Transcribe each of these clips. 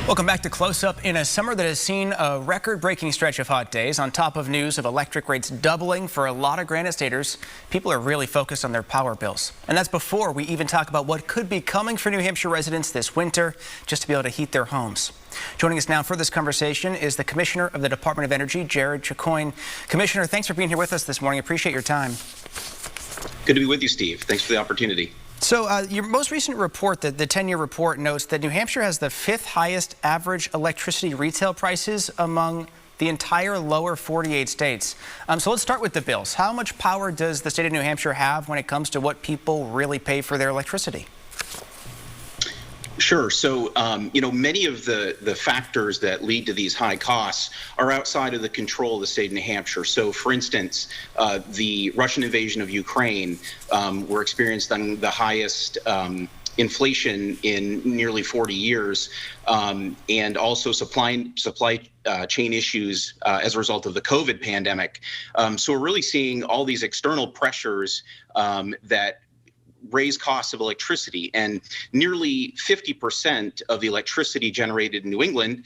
Welcome back to Close Up. In a summer that has seen a record-breaking stretch of hot days, on top of news of electric rates doubling for a lot of Granite Staters, people are really focused on their power bills. And that's before we even talk about what could be coming for New Hampshire residents this winter just to be able to heat their homes. Joining us now for this conversation is the Commissioner of the Department of Energy, Jared Chacon. Commissioner, thanks for being here with us this morning. Appreciate your time. Good to be with you, Steve. Thanks for the opportunity. So your most recent report, the 10-year report, notes that New Hampshire has the 5th highest average electricity retail prices among the entire lower 48 states. So let's start with the bills. How much power does the state of New Hampshire have when it comes to what people really pay for their electricity? Sure. So, many of the factors that lead to these high costs are outside of the control of the state of New Hampshire. So, for instance, the Russian invasion of Ukraine, we're experiencing the highest inflation in nearly 40 years, and also supply chain issues as a result of the COVID pandemic. So we're really seeing all these external pressures that raise costs of electricity, and nearly 50% of the electricity generated in New England,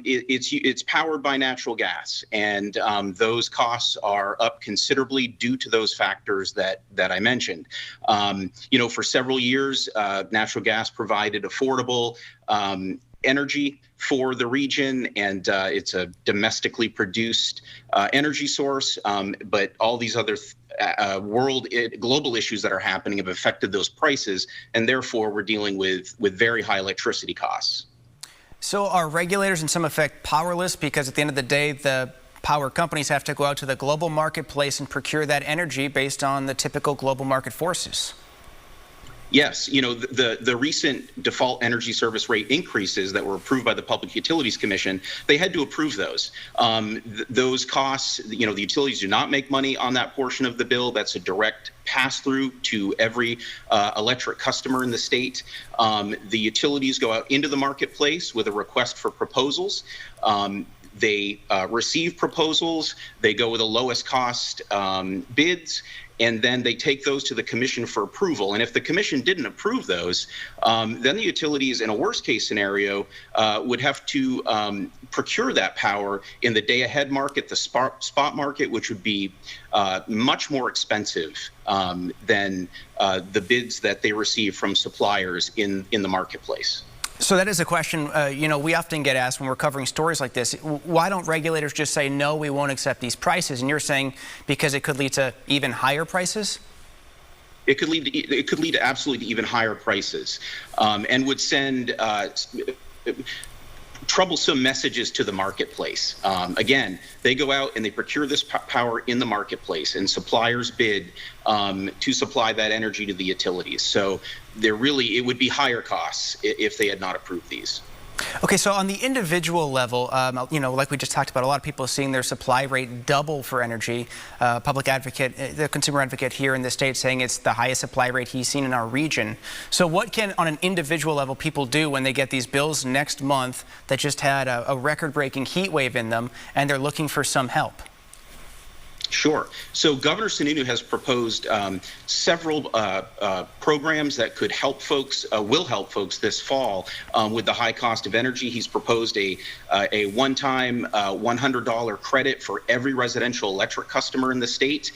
it's powered by natural gas, and those costs are up considerably due to those factors that I mentioned. For several years, natural gas provided affordable energy for the region, and it's a domestically produced energy source, but all these other global issues that are happening have affected those prices, and therefore we're dealing with very high electricity costs. So are regulators in some effect powerless, because at the end of the day the power companies have to go out to the global marketplace and procure that energy based on the typical global market forces? Yes, the recent default energy service rate increases that were approved by the Public Utilities Commission, they had to approve those. Those costs, the utilities do not make money on that portion of the bill. That's a direct pass-through to every electric customer in the state. The utilities go out into the marketplace with a request for proposals. They receive proposals, they go with the lowest cost bids, and then they take those to the commission for approval. And if the commission didn't approve those, then the utilities, in a worst case scenario, would have to procure that power in the day-ahead market, the spot market, which would be much more expensive than the bids that they receive from suppliers in the marketplace. So that is a question, we often get asked when we're covering stories like this. Why don't regulators just say, no, we won't accept these prices? And you're saying because it could lead to even higher prices? It could lead to absolutely even higher prices, and would send troublesome messages to the marketplace. Again, they go out and they procure this power in the marketplace, and suppliers bid to supply that energy to the utilities. So it would be higher costs if they had not approved these. Okay, so on the individual level, like we just talked about, a lot of people are seeing their supply rate double for energy. Public advocate, the consumer advocate here in the state, saying it's the highest supply rate he's seen in our region. So what can, on an individual level, people do when they get these bills next month that just had a record-breaking heat wave in them and they're looking for some help? Sure. So Governor Sununu has proposed several programs that could help folks, will help folks this fall with the high cost of energy. He's proposed a one-time $100 credit for every residential electric customer in the state.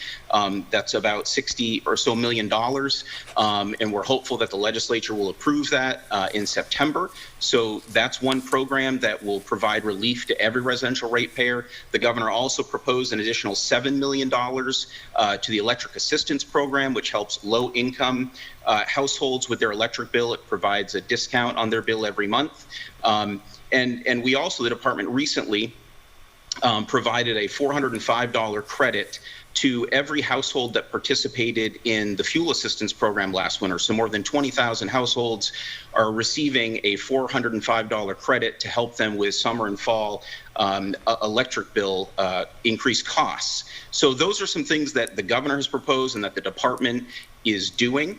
That's about $60 or so million, and we're hopeful that the legislature will approve that in September. So that's one program that will provide relief to every residential ratepayer. The governor also proposed an additional $7 million to the Electric Assistance Program, which helps low-income households with their electric bill. It provides a discount on their bill every month. And we also, the department recently provided a $405 credit to every household that participated in the fuel assistance program last winter. So more than 20,000 households are receiving a $405 credit to help them with summer and fall electric bill increased costs. So those are some things that the governor has proposed and that the department is doing.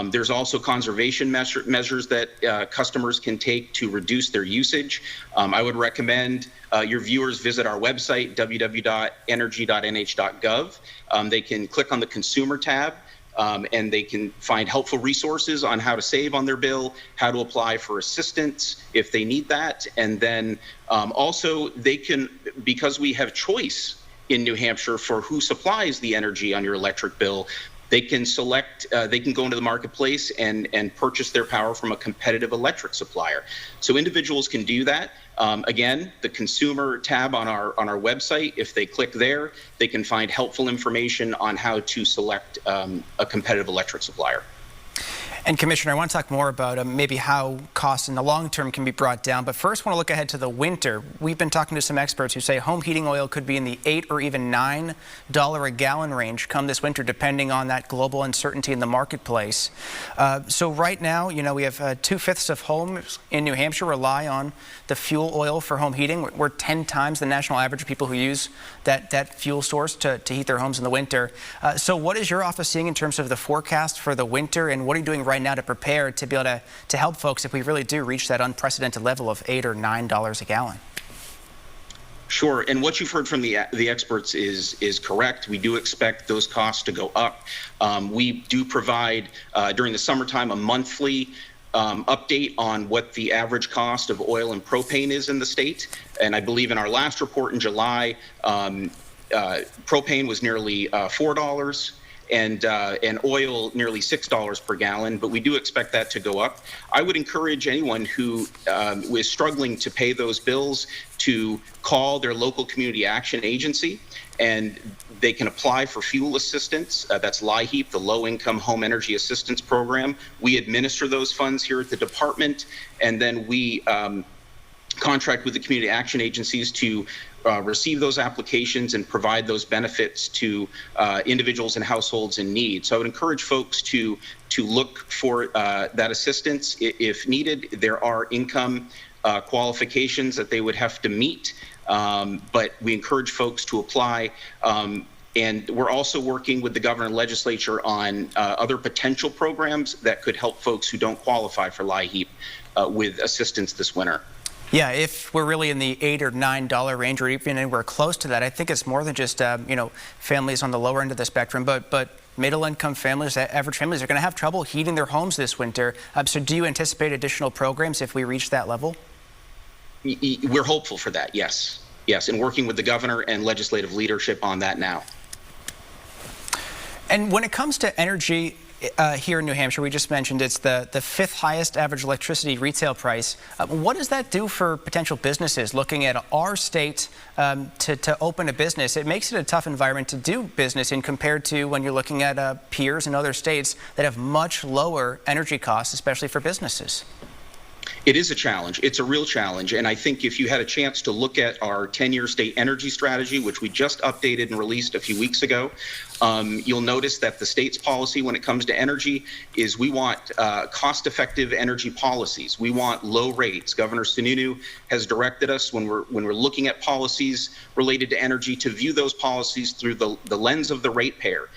There's also conservation measures that customers can take to reduce their usage. I would recommend your viewers visit our website, www.energy.nh.gov. They can click on the consumer tab and they can find helpful resources on how to save on their bill, how to apply for assistance if they need that. And then also they can, because we have choice in New Hampshire for who supplies the energy on your electric bill, they can select, they can go into the marketplace and purchase their power from a competitive electric supplier. So individuals can do that. Again, the consumer tab on our website, if they click there, they can find helpful information on how to select a competitive electric supplier. And Commissioner, I want to talk more about maybe how costs in the long term can be brought down. But first, I want to look ahead to the winter. We've been talking to some experts who say home heating oil could be in the $8 or even $9 a gallon range come this winter, depending on that global uncertainty in the marketplace. So right now, you know, we have 2/5 of homes in New Hampshire rely on the fuel oil for home heating. We're 10 times the national average of people who use that fuel source to heat their homes in the winter. So what is your office seeing in terms of the forecast for the winter, and what are you doing right now to prepare to be able to help folks if we really do reach that unprecedented level of $8 or $9 a gallon? Sure, and what you've heard from the experts is correct. We do expect those costs to go up. We do provide during the summertime a monthly update on what the average cost of oil and propane is in the state. And I believe in our last report in July, propane was nearly $4. And oil nearly $6 per gallon, but we do expect that to go up. I would encourage anyone who is struggling to pay those bills to call their local community action agency, and they can apply for fuel assistance. That's LIHEAP, the Low Income Home Energy Assistance Program. We administer those funds here at the department, and then we contract with the community action agencies to receive those applications and provide those benefits to individuals and households in need. So I would encourage folks to look for that assistance if needed. There are income qualifications that they would have to meet, but we encourage folks to apply. And we're also working with the governor and legislature on other potential programs that could help folks who don't qualify for LIHEAP with assistance this winter. Yeah, if we're really in the $8 or $9 range, or even anywhere close to that, I think it's more than just you know, families on the lower end of the spectrum, but middle-income families, average families, are going to have trouble heating their homes this winter. So do you anticipate additional programs if we reach that level? We're hopeful for that, yes. Yes, and working with the governor and legislative leadership on that now. And when it comes to energy here in New Hampshire, we just mentioned it's the 5th highest average electricity retail price. What does that do for potential businesses looking at our state to open a business? It makes it a tough environment to do business in compared to when you're looking at peers in other states that have much lower energy costs, especially for businesses. It is a challenge. It's a real challenge. And I think if you had a chance to look at our 10-year state energy strategy, which we just updated and released a few weeks ago, you'll notice that the state's policy when it comes to energy is we want cost-effective energy policies. We want low rates. Governor Sununu has directed us when we're looking at policies related to energy to view those policies through the lens of the ratepayer.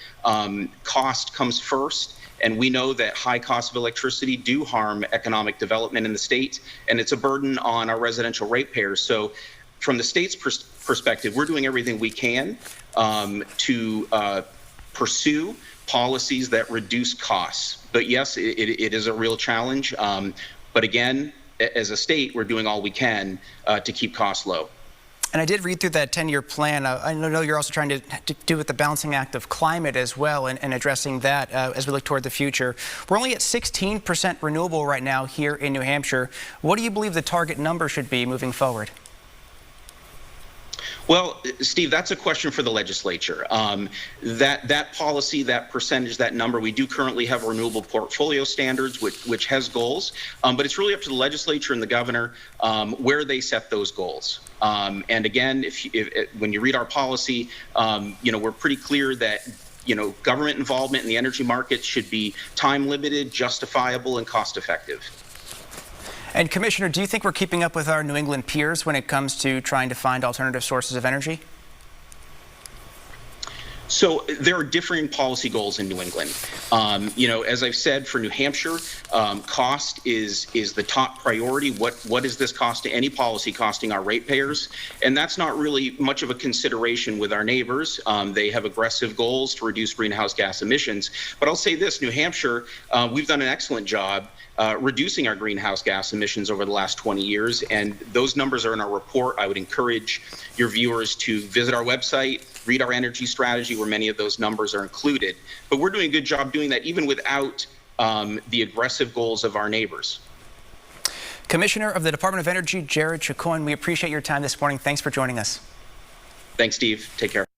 Cost comes first. And we know that high costs of electricity do harm economic development in the state, and it's a burden on our residential ratepayers. So from the state's perspective, we're doing everything we can to pursue policies that reduce costs. But yes, it is a real challenge. But again, as a state, we're doing all we can to keep costs low. And I did read through that 10-year plan. I know you're also trying to do with the balancing act of climate as well and addressing that as we look toward the future. We're only at 16% renewable right now here in New Hampshire. What do you believe the target number should be moving forward? Well, Steve, that's a question for the legislature. That policy, that percentage, that number, we do currently have renewable portfolio standards, which has goals, but it's really up to the legislature and the governor where they set those goals. And again, when you read our policy, you know, we're pretty clear that government involvement in the energy market should be time limited, justifiable, and cost effective. And Commissioner, do you think we're keeping up with our New England peers when it comes to trying to find alternative sources of energy? So there are differing policy goals in New England. As I've said, for New Hampshire, cost is the top priority. What is this cost to any policy costing our ratepayers? And that's not really much of a consideration with our neighbors. They have aggressive goals to reduce greenhouse gas emissions. But I'll say this, New Hampshire, we've done an excellent job reducing our greenhouse gas emissions over the last 20 years, and those numbers are in our report. I would encourage your viewers to visit our website, read our energy strategy, where many of those numbers are included. But we're doing a good job doing that even without the aggressive goals of our neighbors. Commissioner of the Department of Energy, Jared Chicoine, we appreciate your time this morning. Thanks for joining us. Thanks, Steve. Take care.